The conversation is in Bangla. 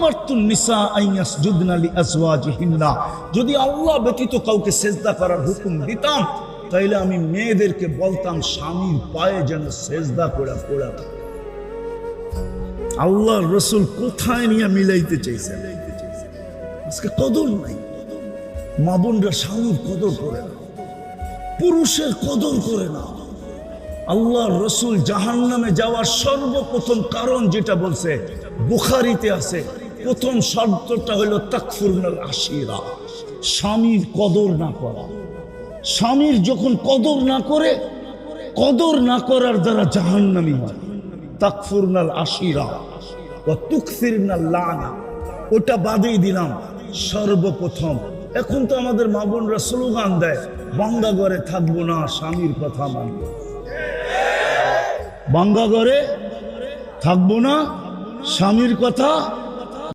আমারতুন নিসা আইয়াসজুদনা লিআজওয়াজিহিন্না, যদি আল্লাহ ব্যতীত কাউকে সেজদা করার হুকুম দিতাম তাইলে আমি মেয়েদেরকে বলতাম স্বামীর পায়ে যেন সেজদা করে পড়ে থাকে। আল্লাহর রাসূল কোথায় নিয়ে মিলাইতে চাইছেন? আজকে কদর নাই, মা বোনরা স্বামীর কদর করে না, পুরুষের কদর করে না। আল্লাহর রাসূল জাহান্নামে যাওয়ার সর্বপ্রথম কারণ যেটা বলছে বুখারীতে আছে, প্রথম শর্তটা হলো তাকফুরনাল আশিরা, স্বামীর কদর না করা। স্বামীর যখন কদর না করে, কদর না করার দ্বারা জাহান্নামী হয়। তাকফুরনাল আশিরা ওয়া তুকসিরনাল লানা, ওটা বাদেই দিলাম। সর্বপ্রথম এখন তো আমাদের মা বোনরা স্লোগান দেয়, বাঙ্গা ঘরে থাকবো না, স্বামীর কথা মানব। বাঙ্গা ঘরে থাকবো না, স্বামীর কথা